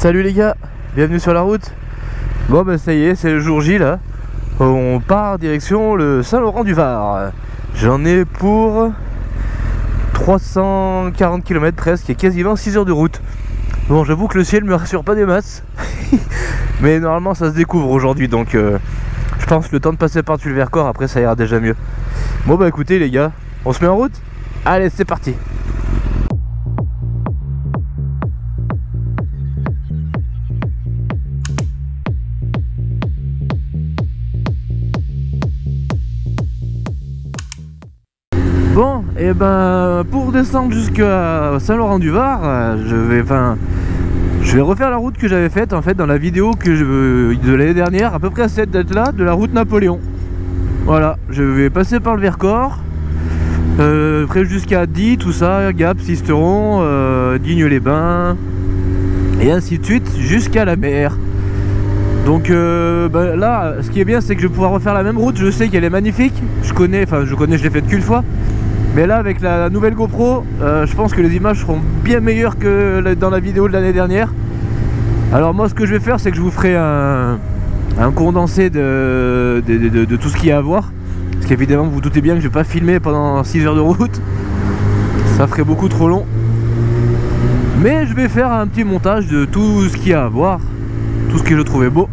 Salut les gars, bienvenue sur la route. Bon bah ça y est, c'est le jour J là. On part direction le Saint-Laurent-du-Var. J'en ai pour 340 km presque, et quasiment 6 heures de route. Bon, j'avoue que le ciel me rassure pas des masses. Mais normalement ça se découvre aujourd'hui, donc je pense que le temps de passer par-dessus le Vercors, après ça ira déjà mieux. Bon bah écoutez les gars, on se met en route? Allez, c'est parti. Bon, et ben pour descendre jusqu'à Saint-Laurent-du-Var, je vais refaire la route que j'avais faite en fait dans la vidéo de l'année dernière, à peu près à cette date là, de la route Napoléon. Voilà, je vais passer par le Vercors, après jusqu'à Die, tout ça, Gap, Sisteron, Digne-les-Bains, et ainsi de suite jusqu'à la mer. Donc là, ce qui est bien, c'est que je vais pouvoir refaire la même route. Je sais qu'elle est magnifique, je l'ai faite qu'une fois. Mais là, avec la nouvelle GoPro, je pense que les images seront bien meilleures que dans la vidéo de l'année dernière. Alors moi, ce que je vais faire, c'est que je vous ferai un condensé de tout ce qu'il y a à voir. Parce qu'évidemment, vous vous doutez bien que je vais pas filmer pendant 6 heures de route. Ça ferait beaucoup trop long. Mais je vais faire un petit montage de tout ce qu'il y a à voir, tout ce que je trouvais beau.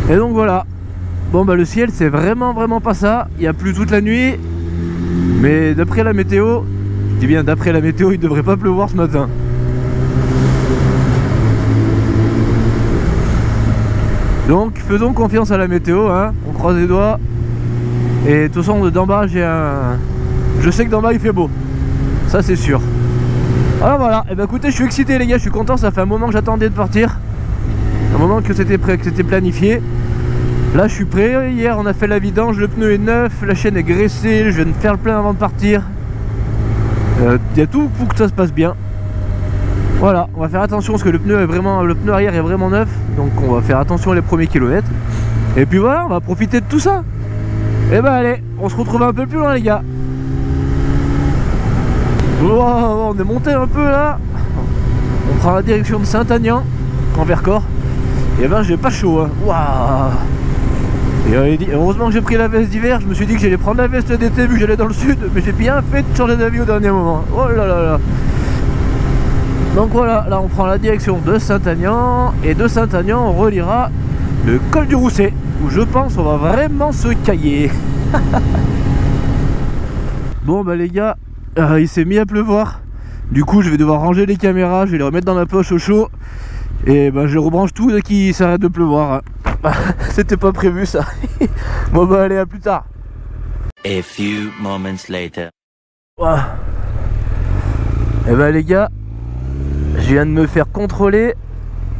Et donc voilà. Bon bah le ciel, c'est vraiment pas ça. Il y a plu toute la nuit. Mais d'après la météo, je dis bien d'après la météo, il devrait pas pleuvoir ce matin. Donc faisons confiance à la météo, hein. On croise les doigts. Et de toute façon d'en bas je sais que d'en bas il fait beau. Ça c'est sûr. Alors voilà, et ben écoutez, je suis excité les gars, je suis content, ça fait un moment que j'attendais de partir. Un moment que c'était prêt, que c'était planifié. Là je suis prêt, hier on a fait la vidange, le pneu est neuf, la chaîne est graissée, je viens de faire le plein avant de partir. Il y a tout pour que ça se passe bien. Voilà, on va faire attention parce que le pneu arrière est vraiment neuf. Donc on va faire attention les premiers kilomètres. Et puis voilà, on va profiter de tout ça. Et ben allez, on se retrouve un peu plus loin les gars. Wow, on est monté un peu là. On prend la direction de Saint-Aignan, en Vercors. Et ben j'ai pas chaud hein. Waouh. Et heureusement que j'ai pris la veste d'hiver. Je me suis dit que j'allais prendre la veste d'été vu que j'allais dans le sud. Mais j'ai bien fait de changer d'avis au dernier moment. Oh là là là. Donc voilà, là on prend la direction de Saint-Aignan. Et de Saint-Aignan on reliera le col du Rousset, où je pense on va vraiment se cailler. Bon bah les gars, il s'est mis à pleuvoir. Du coup je vais devoir ranger les caméras. Je vais les remettre dans ma poche au chaud. Et ben je rebranche tout dès qu'il s'arrête de pleuvoir. C'était pas prévu ça. Bon bah allez, à plus tard. A few moments later. Wow. Et ben les gars, je viens de me faire contrôler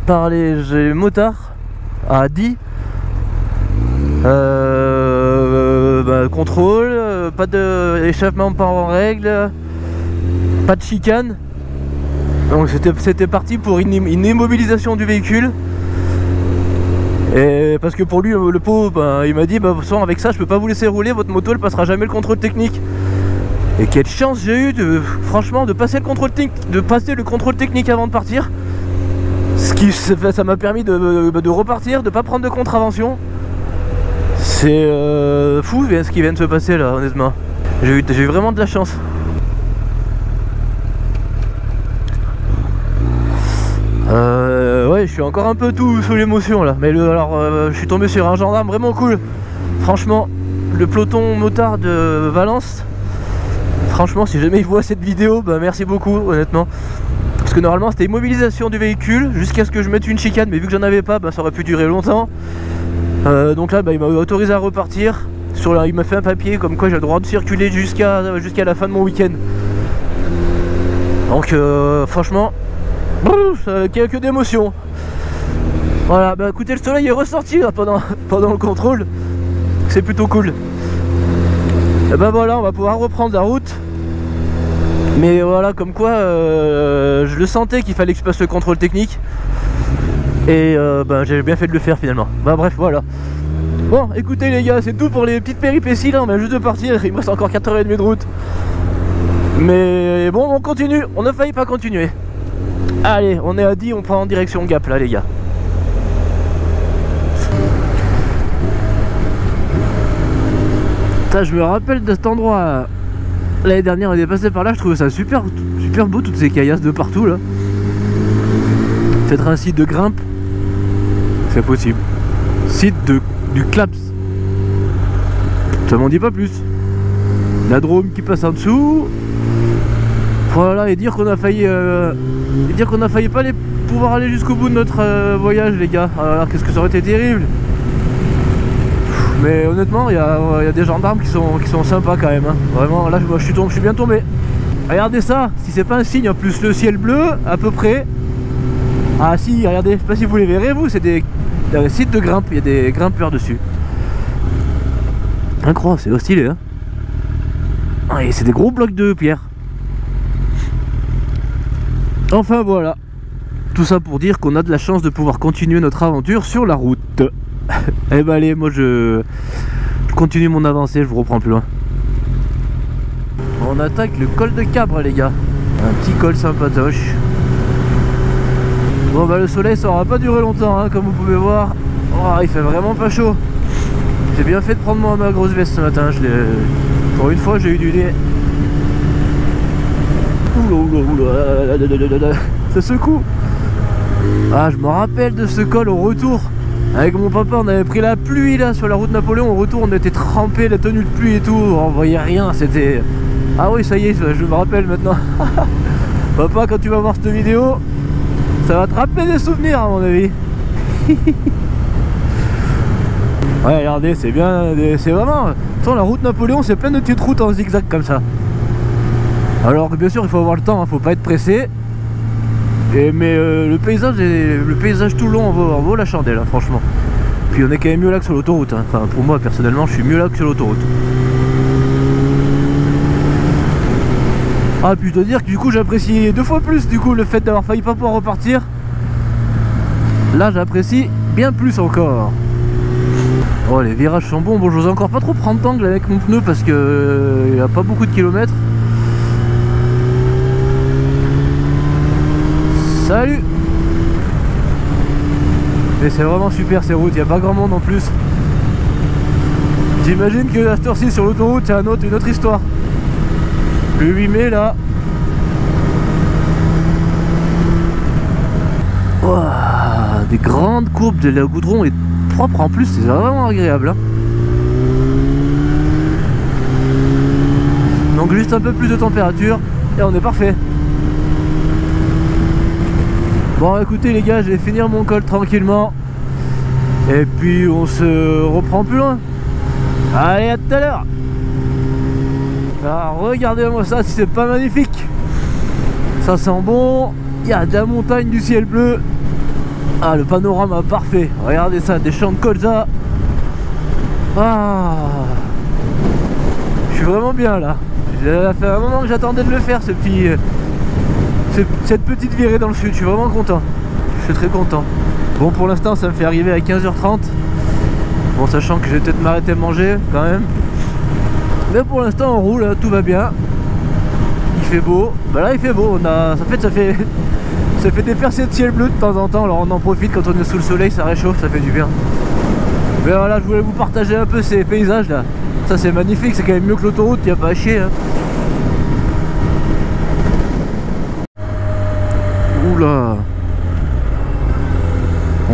par les motards à Die. Contrôle, pas d'échappement pas en règle, pas de chicane. Donc c'était parti pour une immobilisation du véhicule. Et parce que pour lui le pauvre, il m'a dit bah sans avec ça je peux pas vous laisser rouler, votre moto elle passera jamais le contrôle technique. Et quelle chance j'ai eu franchement de passer le contrôle technique avant de partir. Ça m'a permis de repartir, de pas prendre de contravention. C'est fou ce qui vient de se passer là, honnêtement. J'ai eu vraiment de la chance. Ouais, je suis encore un peu tout sous l'émotion là. Mais je suis tombé sur un gendarme vraiment cool. Franchement, le peloton motard de Valence. Franchement, si jamais il voit cette vidéo, bah merci beaucoup, honnêtement. Parce que normalement c'était immobilisation du véhicule jusqu'à ce que je mette une chicane, mais vu que j'en avais pas, bah, ça aurait pu durer longtemps. Donc là, bah, il m'a autorisé à repartir. Il m'a fait un papier comme quoi j'ai le droit de circuler jusqu'à la fin de mon week-end. Donc franchement, que d'émotion. Voilà, bah écoutez, le soleil est ressorti là, pendant le contrôle. C'est plutôt cool. Et ben voilà, on va pouvoir reprendre la route. Mais voilà, comme quoi je le sentais qu'il fallait que je passe le contrôle technique. Et j'ai bien fait de le faire finalement. Bah bref, voilà. Bon, écoutez les gars, c'est tout pour les petites péripéties là. On vient juste de partir, il me reste encore 4h30 de route. Mais bon, on continue, on a failli pas continuer. Allez, on est à 10, on prend en direction Gap là les gars. Ça, je me rappelle de cet endroit. L'année dernière on est passé par là, je trouvais ça super beau, toutes ces caillasses de partout là. Peut-être un site de grimpe. C'est possible. Site du Claps. Ça m'en dit pas plus. La Drôme qui passe en dessous. Voilà, et dire qu'on a failli pas pouvoir aller jusqu'au bout de notre voyage les gars. Alors qu'est-ce que ça aurait été terrible. Mais honnêtement il y a des gendarmes qui sont sympas quand même hein. Vraiment là je suis bien tombé. Regardez ça, si c'est pas un signe en plus, le ciel bleu à peu près. Ah si, regardez, je sais pas si vous les verrez vous, c'est des sites de grimpe, il y a des grimpeurs dessus. Incroyable, c'est stylé hein. Et c'est des gros blocs de pierre. Enfin voilà. Tout ça pour dire qu'on a de la chance de pouvoir continuer notre aventure sur la route. Eh ben allez, moi je continue mon avancée, je vous reprends plus loin. On attaque le col de Cabre les gars. Un petit col sympatoche. Bon bah le soleil ça aura pas duré longtemps hein, comme vous pouvez voir. Oh, il fait vraiment pas chaud. J'ai bien fait de prendre ma grosse veste ce matin. Pour une fois j'ai eu du nez. Oula, ça secoue. Ah je me rappelle de ce col au retour. Avec mon papa on avait pris la pluie là sur la route Napoléon. Au retour on était trempé, la tenue de pluie et tout. On voyait rien, c'était... Ah oui ça y est, je me rappelle maintenant. Papa quand tu vas voir cette vidéo, ça va te rappeler des souvenirs à mon avis. Ouais regardez, c'est bien, c'est vraiment... Attends, la route Napoléon c'est plein de petites routes en zigzag comme ça. Alors bien sûr il faut avoir le temps, hein, faut pas être pressé. Mais le paysage tout le long en vaut la chandelle hein, franchement. Puis on est quand même mieux là que sur l'autoroute hein. Enfin pour moi personnellement je suis mieux là que sur l'autoroute. Ah puis je dois dire que du coup j'apprécie 2 fois plus du coup le fait d'avoir failli pas pouvoir repartir. Là j'apprécie bien plus encore. Oh les virages sont bons. Bon j'ose encore pas trop prendre d'angle avec mon pneu parce que il n'y a pas beaucoup de kilomètres. Salut. Et c'est vraiment super ces routes, il n'y a pas grand monde en plus. J'imagine que à cette heure-ci sur l'autoroute c'est une autre histoire. Le 8 mai là. Wow, des grandes courbes, le goudron est propre en plus, c'est vraiment agréable hein. Donc juste un peu plus de température et on est parfait. Bon écoutez les gars, je vais finir mon col tranquillement. Et puis on se reprend plus loin. Allez, à tout à l'heure. Alors regardez-moi ça, si c'est pas magnifique. Ça sent bon. Il y a de la montagne, du ciel bleu. Ah le panorama parfait. Regardez ça, des champs de colza. Ah, je suis vraiment bien là. Ça fait un moment que j'attendais de le faire cette petite virée dans le sud, je suis vraiment content. Je suis très content. Bon pour l'instant ça me fait arriver à 15h30. Bon sachant que je vais peut-être m'arrêter manger quand même. Mais pour l'instant on roule, tout va bien. Il fait beau. Bah là il fait beau, ça fait des percées de ciel bleu de temps en temps. Alors on en profite quand on est sous le soleil, ça réchauffe, ça fait du bien. Mais voilà, je voulais vous partager un peu ces paysages là. Ça c'est magnifique, c'est quand même mieux que l'autoroute, il n'y a pas à chier hein. Oula,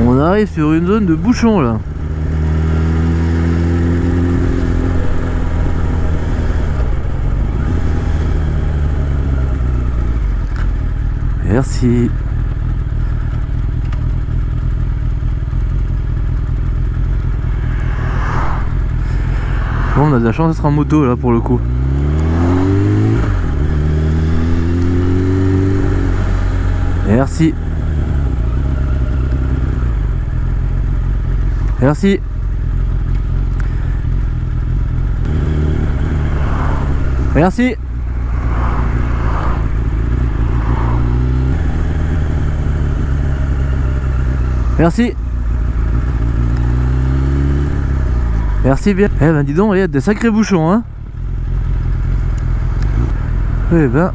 on arrive sur une zone de bouchon là. Merci. Bon, on a de la chance d'être en moto là pour le coup. Merci. Merci. Merci. Merci. Merci bien. Eh ben dis donc, il y a des sacrés bouchons hein. Eh ben.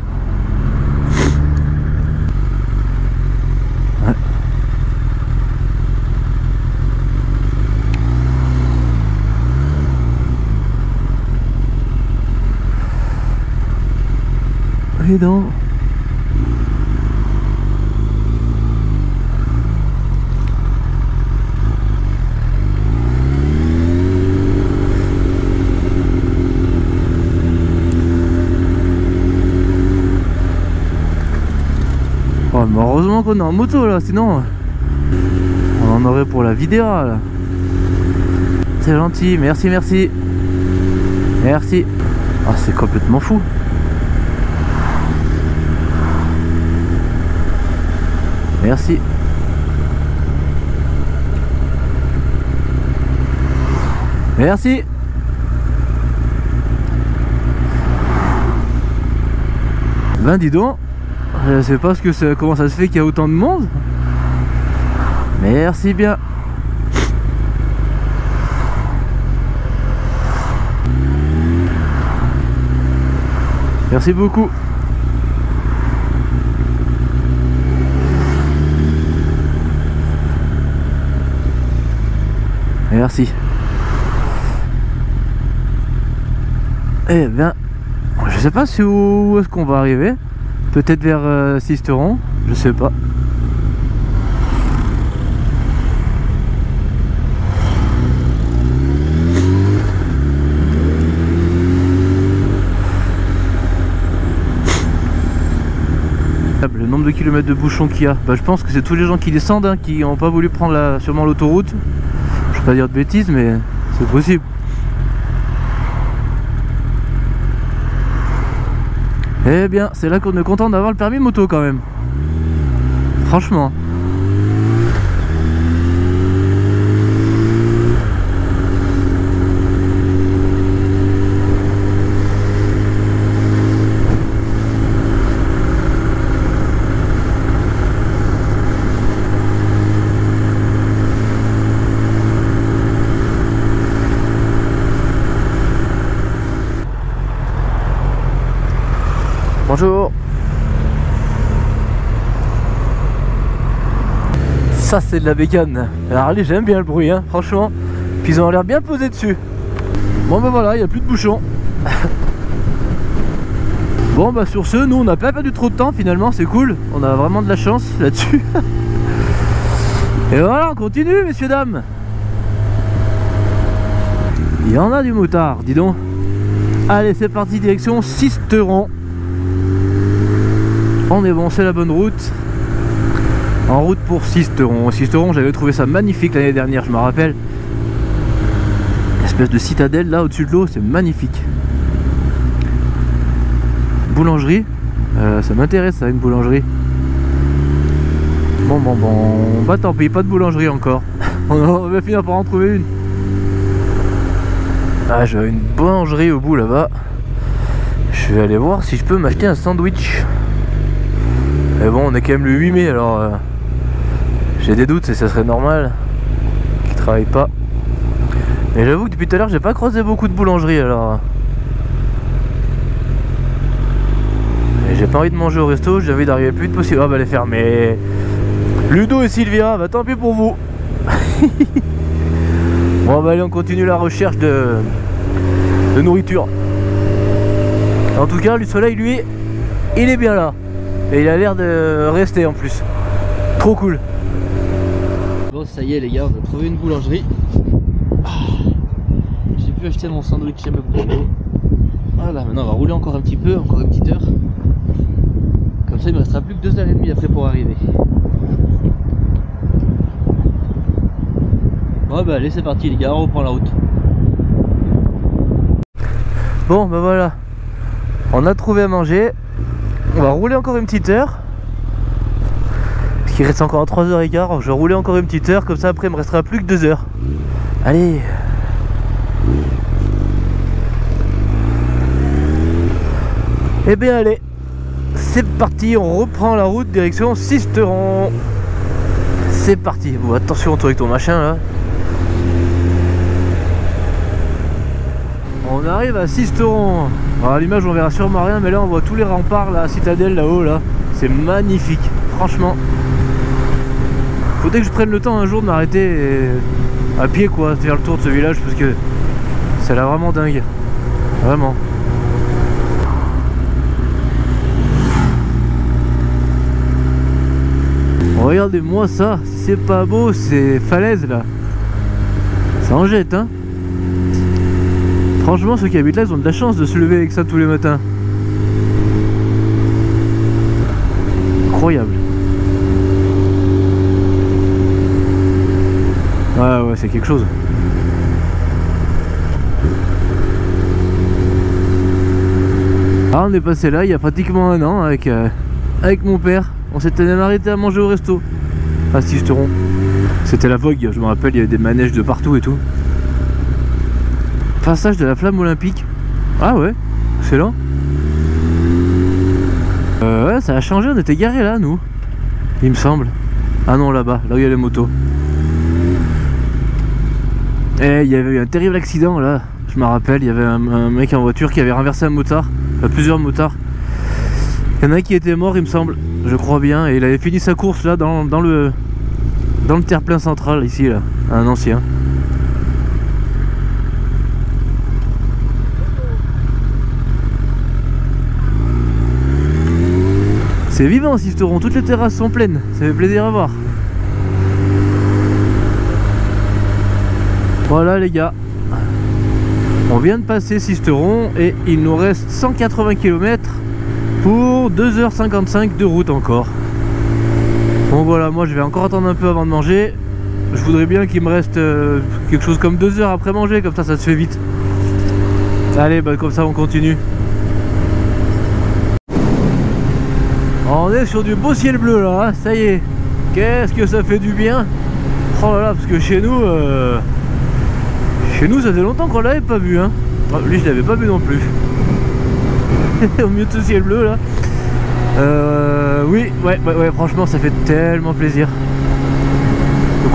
Et donc oh, mais heureusement qu'on est en moto là, sinon on en aurait pour la vidéo là. C'est gentil, merci, merci. Merci. Ah, c'est complètement fou. Merci. Merci. Ben dis donc, je sais pas comment ça se fait qu'il y a autant de monde. Merci bien. Merci beaucoup. Merci. Eh bien, je sais pas où est-ce qu'on va arriver. Peut-être vers Sisteron, je sais pas. Le nombre de kilomètres de bouchons qu'il y a, bah, je pense que c'est tous les gens qui descendent hein, qui n'ont pas voulu prendre sûrement l'autoroute. Je vais pas dire de bêtises, mais c'est possible. Eh bien, c'est là qu'on est content d'avoir le permis moto quand même. Franchement. Bonjour. Ça c'est de la bécane. Alors allez, j'aime bien le bruit hein, franchement. Puis ils ont l'air bien posés dessus. Bon bah voilà, il n'y a plus de bouchons. Bon bah sur ce, nous on n'a pas perdu trop de temps finalement, c'est cool. On a vraiment de la chance là-dessus. Et voilà, on continue messieurs dames. Il y en a du motard, dis donc. Allez c'est parti, direction Sisteron. On est bon, c'est la bonne route. En route pour Sisteron. Sisteron, j'avais trouvé ça magnifique l'année dernière, je me rappelle. Espèce de citadelle là au-dessus de l'eau, c'est magnifique. Boulangerie, ça m'intéresse ça, une boulangerie. Bon, bah tant pis, pas de boulangerie encore. On va finir par en trouver une. Ah, j'ai une boulangerie au bout là-bas. Je vais aller voir si je peux m'acheter un sandwich. Mais bon, on est quand même le 8 mai, alors j'ai des doutes si ça serait normal qu'ils travaillent pas. Mais j'avoue que depuis tout à l'heure, j'ai pas croisé beaucoup de boulangeries, alors et j'ai pas envie de manger au resto, j'ai envie d'arriver le plus vite possible. Ah bah elle est fermée. Ludo et Sylvia, bah tant pis pour vous. Bon bah allez, on continue la recherche de nourriture. En tout cas, le soleil, lui, il est bien là. Et il a l'air de rester en plus. Trop cool. Bon ça y est les gars, on a trouvé une boulangerie. J'ai pu acheter mon sandwich chez McDo. Voilà, maintenant on va rouler encore un petit peu, encore une petite heure. Comme ça il me restera plus que 2h30 après pour arriver. Bon bah allez c'est parti les gars, on reprend la route. Bon bah voilà, on a trouvé à manger. On va rouler encore une petite heure. Parce qu'il reste encore 3h15. Je vais rouler encore une petite heure. Comme ça après il me restera plus que 2 heures. Allez. Eh bien allez. C'est parti. On reprend la route direction Sisteron. C'est parti. Bon attention toi avec ton machin là. On arrive à Sisteron. Alors à l'image on verra sûrement rien, mais là on voit tous les remparts, la citadelle là-haut là. C'est magnifique, franchement. Faudrait que je prenne le temps un jour de m'arrêter à pied quoi, de faire le tour de ce village parce que ça a l'air vraiment dingue. Vraiment. Regardez-moi ça, si c'est pas beau, c'est falaise là. Ça en jette, hein. Franchement, ceux qui habitent là, ils ont de la chance de se lever avec ça tous les matins. Incroyable. Ouais, c'est quelque chose. Ah, on est passé là il y a pratiquement un an avec mon père. On s'était même arrêté à manger au resto à Sisteron. C'était la vogue, je me rappelle, il y avait des manèges de partout et tout. Passage de la flamme olympique. Ah ouais, excellent. Ouais, ça a changé, on était garés là, nous. Il me semble. Ah non, là-bas, là où il y a les motos. Et il y avait eu un terrible accident là. Je me rappelle, il y avait un mec en voiture qui avait renversé un motard. Plusieurs motards. Il y en a un qui était mort, il me semble. Je crois bien. Et il avait fini sa course là dans le terre-plein central ici là. Un ancien. C'est vivant Sisteron, toutes les terrasses sont pleines, ça fait plaisir à voir. Voilà les gars, on vient de passer Sisteron et il nous reste 180 km pour 2h55 de route encore. Donc voilà, moi je vais encore attendre un peu avant de manger. Je voudrais bien qu'il me reste quelque chose comme 2 heures après manger, comme ça se fait vite. Allez, bah comme ça on continue. On est sur du beau ciel bleu là, hein, ça y est. Qu'est-ce que ça fait du bien. Oh là là, parce que chez nous ça fait longtemps qu'on l'avait pas vu, hein. Oh, lui je l'avais pas vu non plus. Au milieu de ce ciel bleu là. Oui, ouais, franchement ça fait tellement plaisir. Le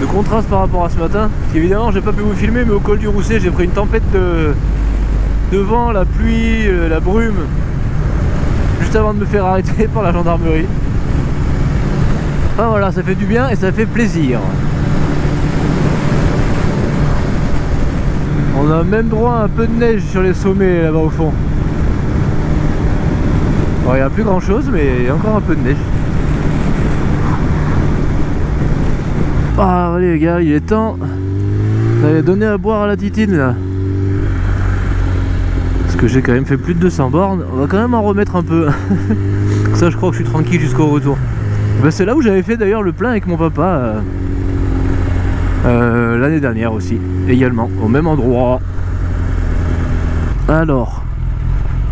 contraste par rapport à ce matin. Parce qu'évidemment j'ai pas pu vous filmer, mais au col du Rousset j'ai pris une tempête de vent, la pluie, la brume. Juste avant de me faire arrêter par la gendarmerie. Ah voilà, ça fait du bien et ça fait plaisir. On a même droit à un peu de neige sur les sommets là-bas au fond. Bon, il n'y a plus grand chose, mais il y a encore un peu de neige. Ah allez les gars, il est temps d'aller donner à boire à la titine là. Parce que j'ai quand même fait plus de 200 bornes, on va quand même en remettre un peu. Ça je crois que je suis tranquille jusqu'au retour. Ben, c'est là où j'avais fait d'ailleurs le plein avec mon papa l'année dernière aussi, également, au même endroit. Alors,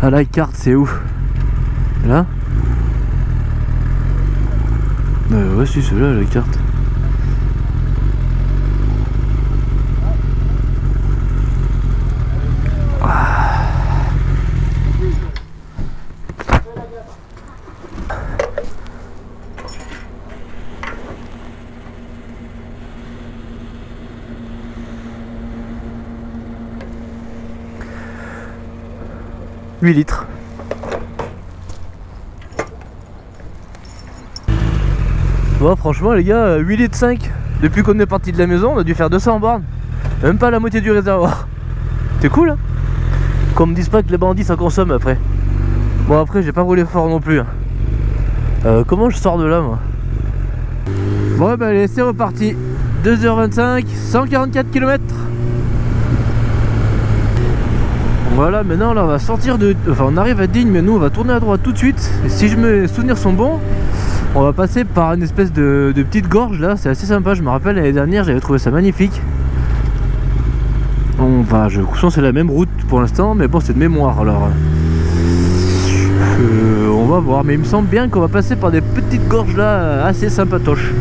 à la carte c'est où? Là? Ouais si c'est là la carte. « 8 litres. Bon franchement les gars, 8 litres 5. Depuis qu'on est parti de la maison, on a dû faire 200 bornes. Même pas la moitié du réservoir. C'est cool hein. Qu'on me dise pas que les bandits ça consomme après. Bon après j'ai pas roulé fort non plus hein. Comment je sors de là moi? Bon bah allez c'est reparti. 2h25, 144 km. Voilà, maintenant là on va sortir de... Enfin on arrive à Digne, mais nous on va tourner à droite tout de suite. Et si mes souvenirs sont bons, on va passer par une espèce de petite gorge là. C'est assez sympa, je me rappelle l'année dernière j'avais trouvé ça magnifique. Bon bah je sens c'est la même route pour l'instant, mais bon c'est de mémoire alors. On va voir, mais il me semble bien qu'on va passer par des petites gorges là assez sympatoches.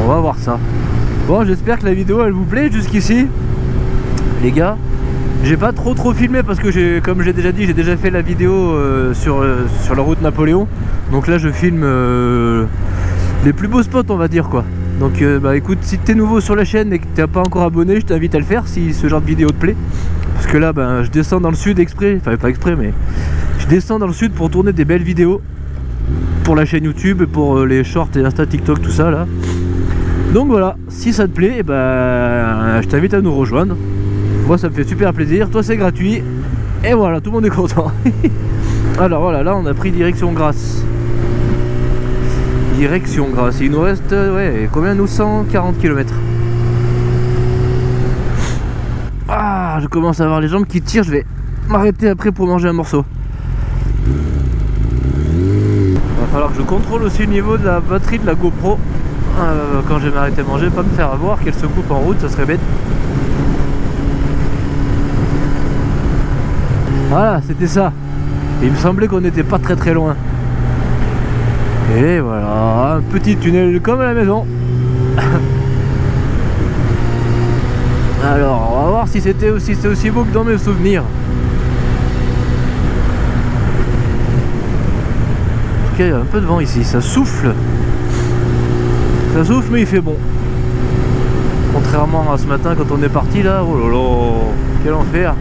On va voir ça. Bon j'espère que la vidéo elle vous plaît jusqu'ici. Les gars, j'ai pas trop filmé parce que comme j'ai déjà dit, j'ai déjà fait la vidéo sur la route Napoléon. Donc là je filme les plus beaux spots on va dire quoi. Donc bah écoute, si t'es nouveau sur la chaîne et que t'es pas encore abonné, je t'invite à le faire si ce genre de vidéo te plaît. Parce que là ben, je descends dans le sud exprès, enfin pas exprès mais je descends dans le sud pour tourner des belles vidéos pour la chaîne YouTube, pour les shorts et Insta, TikTok, tout ça là. Donc voilà, si ça te plaît, et ben, je t'invite à nous rejoindre. Moi ça me fait super plaisir, toi c'est gratuit. Et voilà, tout le monde est content. Alors voilà, là on a pris direction Grasse. direction Grasse. Il nous reste, ouais, combien nous? 140 km. Ah, je commence à avoir les jambes qui tirent, je vais m'arrêter après pour manger un morceau. Il va falloir que je contrôle aussi le niveau de la batterie de la GoPro. Quand je vais m'arrêter à manger, pas me faire avoir qu'elle se coupe en route, ça serait bête. Voilà, c'était ça. Et il me semblait qu'on n'était pas très loin. Et voilà, un petit tunnel comme à la maison. Alors, on va voir si c'était aussi beau que dans mes souvenirs. Ok, il y a un peu de vent ici, ça souffle. Ça souffle mais il fait bon. Contrairement à ce matin quand on est parti là, oh là là, quel enfer.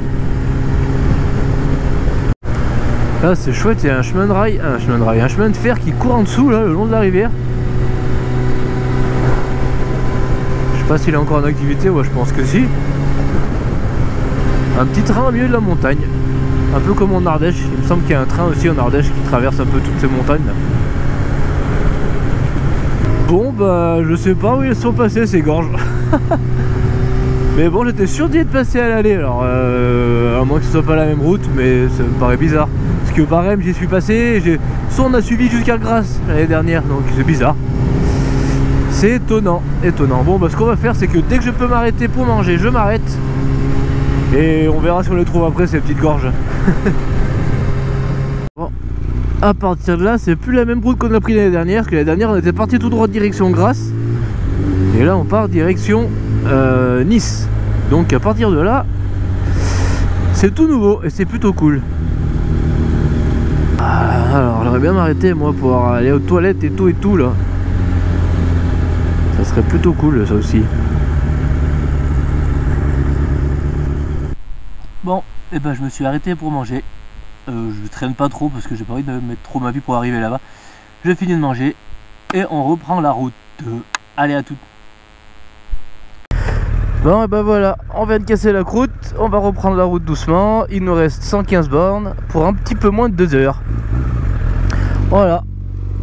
Là c'est chouette, il y a un chemin de rail, un chemin de fer qui court en dessous là, le long de la rivière. Je sais pas s'il est encore en activité, ouais je pense que si. Un petit train au milieu de la montagne. Un peu comme en Ardèche, il me semble qu'il y a un train aussi en Ardèche qui traverse un peu toutes ces montagnes là. Bon bah je sais pas où ils sont passés ces gorges. Mais bon j'étais sûr d'y être passé à l'aller, alors à moins que ce soit pas la même route, mais ça me paraît bizarre. Parce que pareil j'y suis passé, soit on a suivi jusqu'à Grasse l'année dernière, donc c'est bizarre. C'est étonnant, étonnant. Bon bah ce qu'on va faire c'est que dès que je peux m'arrêter pour manger, je m'arrête. Et on verra si on les trouve après ces petites gorges. Bon, à partir de là c'est plus la même route qu'on a pris l'année dernière, parce que l'année dernière on était parti tout droit direction Grasse. Et là on part direction Nice. Donc à partir de là c'est tout nouveau et c'est plutôt cool. Alors j'aimerais bien m'arrêter moi pour aller aux toilettes et tout là. Ça serait plutôt cool ça aussi. Bon, et ben je me suis arrêté pour manger. Je traîne pas trop parce que j'ai pas envie de mettre trop ma vie pour arriver là-bas. Je finis de manger et on reprend la route. Allez, à tout. Bon et ben voilà, on vient de casser la croûte, on va reprendre la route doucement. Il nous reste 115 bornes pour un petit peu moins de 2 heures. Voilà.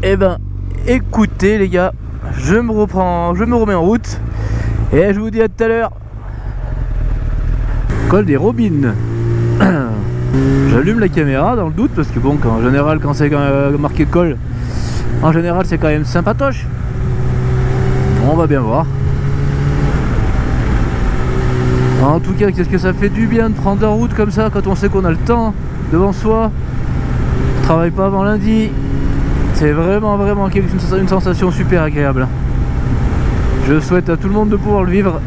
Et ben écoutez les gars, je me remets en route et je vous dis à tout à l'heure. Col des Robines. J'allume la caméra dans le doute parce que bon, en général quand c'est marqué col, en général c'est quand même sympatoche. On va bien voir. En tout cas, qu'est-ce que ça fait du bien de prendre la route comme ça quand on sait qu'on a le temps devant soi. On travaille pas avant lundi. C'est vraiment une sensation super agréable. Je souhaite à tout le monde de pouvoir le vivre.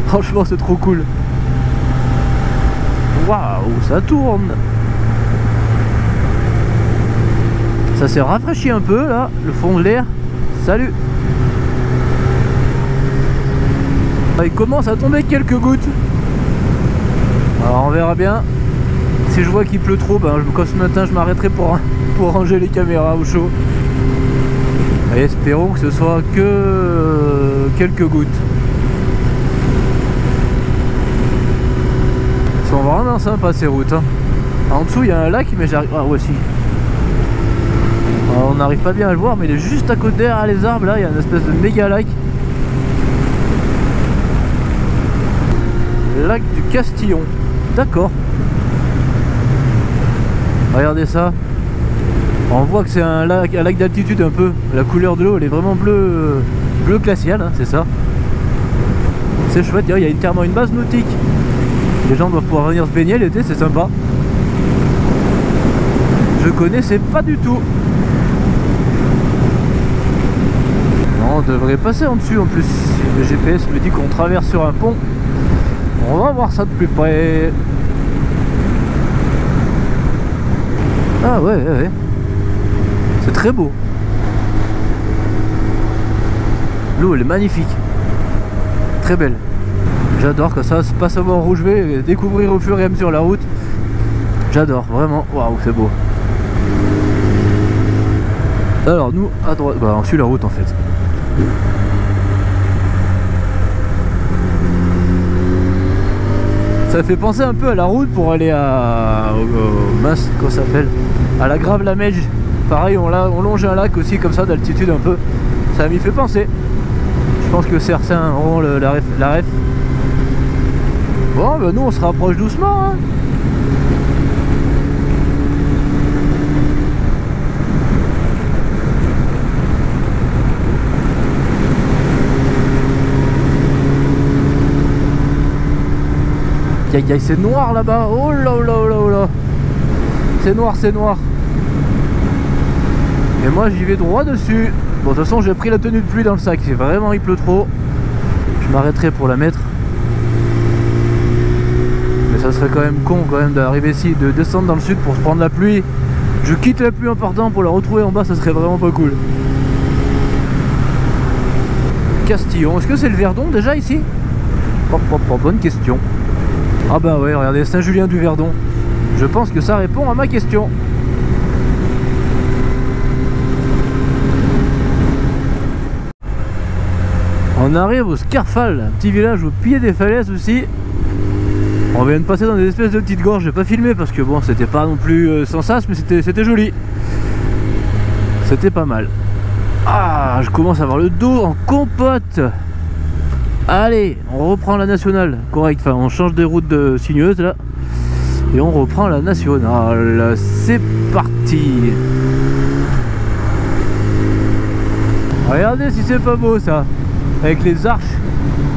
Franchement c'est trop cool. Waouh, ça tourne. Ça s'est rafraîchi un peu là, le fond de l'air. Salut. Il commence à tomber quelques gouttes. Alors on verra bien. Si je vois qu'il pleut trop, ben, comme ce matin je m'arrêterai pour ranger les caméras au chaud. Et espérons que ce soit que quelques gouttes. Ils sont vraiment sympas ces routes hein. En dessous il y a un lac mais j'arrive... Ah ouais si. Alors, on n'arrive pas bien à le voir mais il est juste à côté derrière les arbres là, il y a une espèce de méga lac. Lac du Castillon. D'accord. Regardez ça. On voit que c'est un lac d'altitude un peu. La couleur de l'eau elle est vraiment bleu glacial hein, c'est ça. C'est chouette, il y a carrément une base nautique. Les gens doivent pouvoir venir se baigner l'été, c'est sympa. Je connaissais pas du tout. On devrait passer en dessus en plus. Le GPS me dit qu'on traverse sur un pont. On va voir ça de plus près. Ah ouais. C'est très beau. L'eau elle est magnifique. Très belle. J'adore quand ça, pas savoir où je vais, découvrir au fur et à mesure la route. J'adore, vraiment. Waouh, c'est beau. Alors nous, à droite, bah on suit la route en fait. Ça fait penser un peu à la route pour aller à... mince, comment ça s'appelle? À la Grave-la-Meige. Pareil, on longe un lac aussi comme ça d'altitude un peu. ça m'y fait penser. Je pense que certains auront la ref. Bon, bah nous on se rapproche doucement, hein. C'est noir là-bas. Oh là là là là. C'est noir, c'est noir. Et moi j'y vais droit dessus. Bon, de toute façon j'ai pris la tenue de pluie dans le sac. C'est vraiment, il pleut trop. Je m'arrêterai pour la mettre. Mais ça serait quand même con quand même d'arriver ici, de descendre dans le sud pour se prendre la pluie. Je quitte la pluie en partant pour la retrouver en bas, ça serait vraiment pas cool. Castillon, est-ce que c'est le Verdon déjà ici? Bonne question. Ah bah ouais, regardez, Saint-Julien-du-Verdon. Je pense que ça répond à ma question. On arrive au Scarfal, un petit village au pied des falaises aussi. On vient de passer dans des espèces de petites gorges. J'ai pas filmé parce que bon, c'était pas non plus sans sas, mais c'était joli. C'était pas mal. Ah, je commence à avoir le dos en compote. Allez, on reprend la nationale, correct, enfin on change des routes sinueuses là. Et on reprend la nationale, c'est parti. Regardez si c'est pas beau ça. Avec les arches,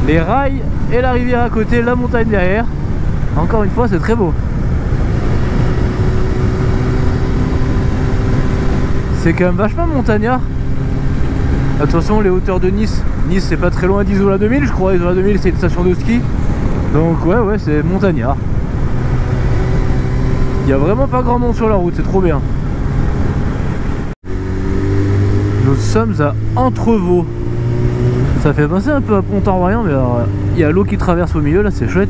les rails et la rivière à côté, la montagne derrière. Encore une fois, c'est très beau. C'est quand même vachement montagnard. De toute façon, les hauteurs de Nice, c'est pas très loin d'Isola 2000, je crois. Isola 2000, c'est une station de ski. Donc ouais, c'est montagnard. Il n'y a vraiment pas grand monde sur la route, c'est trop bien. Nous sommes à Entrevaux. Ça fait penser un peu à Pont-en-Royant, mais alors il y a l'eau qui traverse au milieu, là c'est chouette.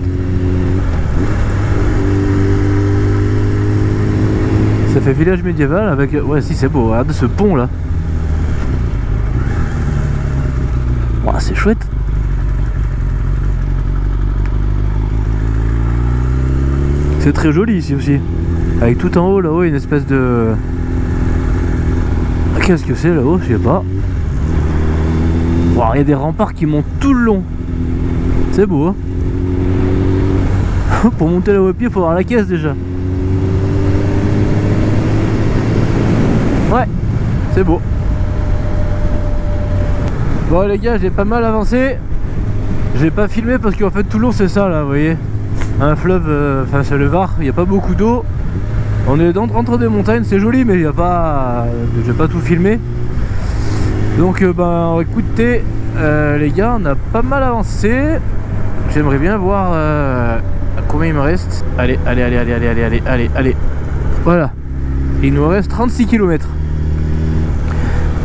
Ça fait village médiéval avec... Ouais, si c'est beau, regardez ce pont là. Wow, c'est chouette. C'est très joli ici aussi. Avec tout en haut là-haut une espèce de... Qu'est-ce que c'est là-haut? Je sais pas. Wow, il y a des remparts qui montent tout le long. C'est beau hein. Pour monter là-haut au pied, il faut avoir la caisse déjà. Ouais, c'est beau. Bon les gars, j'ai pas mal avancé. J'ai pas filmé parce qu'en fait Toulon c'est ça là, vous voyez. Un fleuve, enfin c'est le Var, il n'y a pas beaucoup d'eau. On est entre des montagnes, c'est joli mais il n'y a pas... J'ai pas tout filmé. Donc ben écoutez les gars, on a pas mal avancé. J'aimerais bien voir combien il me reste. Allez. Voilà. Il nous reste 36 km.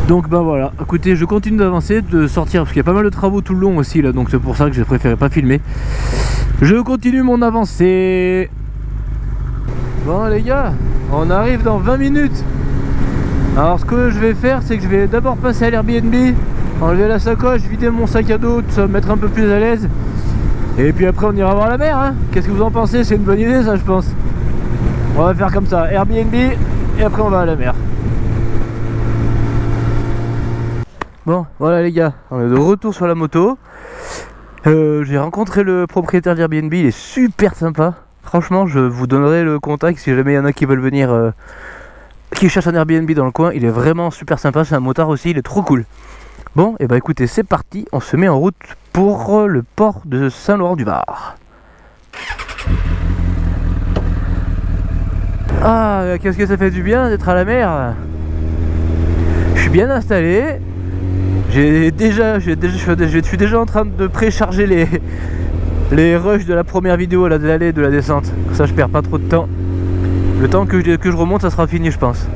Donc ben voilà, écoutez, je continue d'avancer, de sortir, parce qu'il y a pas mal de travaux tout le long aussi là, donc c'est pour ça que j'ai préféré pas filmer. Je continue mon avancée. Bon les gars, on arrive dans 20 minutes. Alors ce que je vais faire, c'est que je vais d'abord passer à l'Airbnb, enlever la sacoche, vider mon sac à dos, tout ça, me mettre un peu plus à l'aise. Et puis après on ira voir la mer, hein. Qu'est-ce que vous en pensez? C'est une bonne idée ça, je pense. On va faire comme ça, Airbnb, et après on va à la mer. Bon, voilà les gars, on est de retour sur la moto. J'ai rencontré le propriétaire d'Airbnb, il est super sympa. Franchement, je vous donnerai le contact si jamais il y en a qui veulent venir, qui cherchent un Airbnb dans le coin. Il est vraiment super sympa, c'est un motard aussi, il est trop cool. Bon, et bah écoutez, c'est parti, on se met en route pour le port de Saint-Laurent-du-Var. Ah, qu'est-ce que ça fait du bien d'être à la mer. Je suis bien installé. Je suis déjà en train de précharger les rushs de la première vidéo là, de l'allée de la descente. Ça je perds pas trop de temps. Le temps que je remonte, ça sera fini je pense.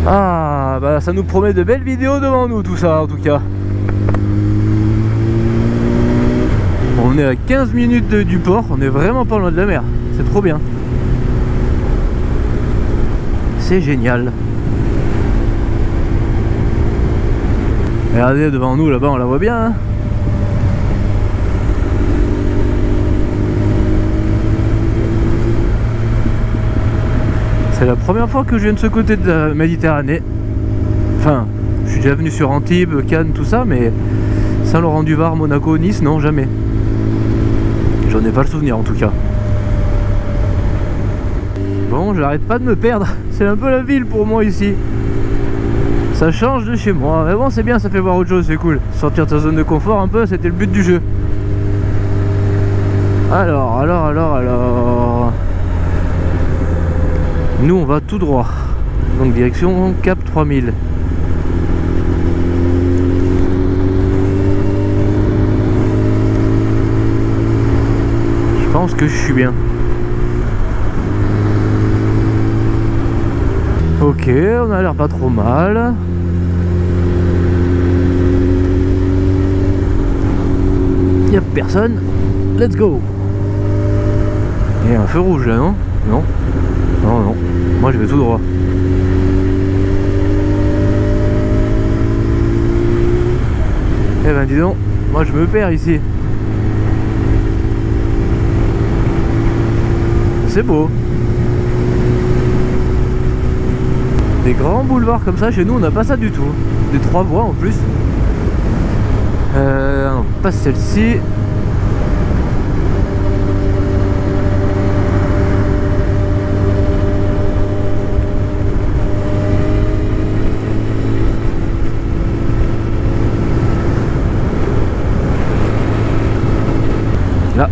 Ah bah ça nous promet de belles vidéos devant nous tout ça en tout cas. On est à 15 minutes du port, on est vraiment pas loin de la mer. C'est trop bien. C'est génial. Regardez devant nous là-bas, on la voit bien hein. C'est la première fois que je viens de ce côté de la Méditerranée. Enfin, je suis déjà venu sur Antibes, Cannes, tout ça, mais Saint-Laurent-du-Var, Monaco, Nice, non, jamais. J'en ai pas le souvenir en tout cas. Bon, j'arrête pas de me perdre. C'est un peu la ville pour moi ici. Ça change de chez moi. Mais bon, c'est bien, ça fait voir autre chose, c'est cool. Sortir de sa zone de confort un peu, c'était le but du jeu. Alors. Nous, on va tout droit. Donc, direction Cap 3000. Je pense que je suis bien. Ok, on a l'air pas trop mal. Y'a personne. Let's go. Il y a un feu rouge là, non? Non. Non, non. Moi je vais tout droit. Eh ben dis donc, moi je me perds ici. C'est beau. Des grands boulevards comme ça, chez nous on n'a pas ça du tout. Des 3 voies en plus. On passe celle-ci. Là.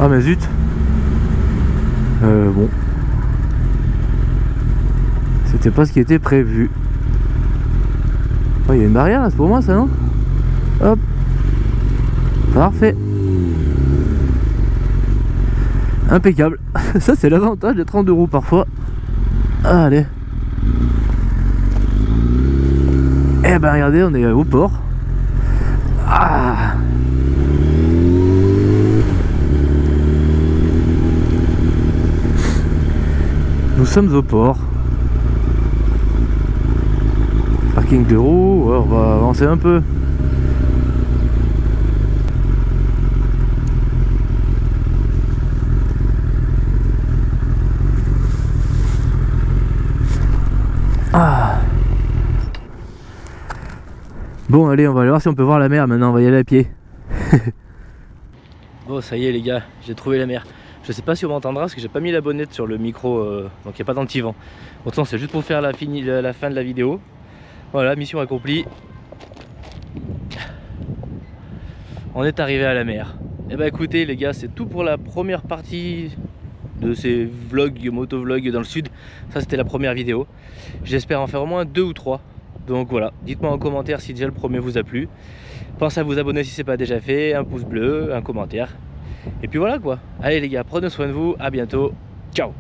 Ah mais zut. Bon. C'était pas ce qui était prévu. Oh, il y a une barrière là, c'est pour moi ça, non? Hop. Parfait. Impeccable. Ça c'est l'avantage des 30 € parfois. Allez. Eh ben regardez, on est au port. Ah. Nous sommes au port. Parking de roues, ouais, on va avancer un peu. Ah. Bon allez, on va aller voir si on peut voir la mer maintenant, on va y aller à pied. Bon ça y est les gars, j'ai trouvé la mer. Je sais pas si on m'entendra parce que j'ai pas mis la bonnette sur le micro, donc il n'y a pas d'anti-vent. Pourtant c'est juste pour faire la fin de la vidéo. Voilà, mission accomplie. On est arrivé à la mer. Et bah écoutez les gars, c'est tout pour la première partie de ces vlogs, motovlogs dans le sud. Ça c'était la première vidéo. J'espère en faire au moins 2 ou 3. Donc voilà, dites-moi en commentaire si déjà le premier vous a plu. Pensez à vous abonner si ce n'est pas déjà fait, un pouce bleu, un commentaire. Et puis voilà quoi. Allez les gars, prenez soin de vous, à bientôt. Ciao.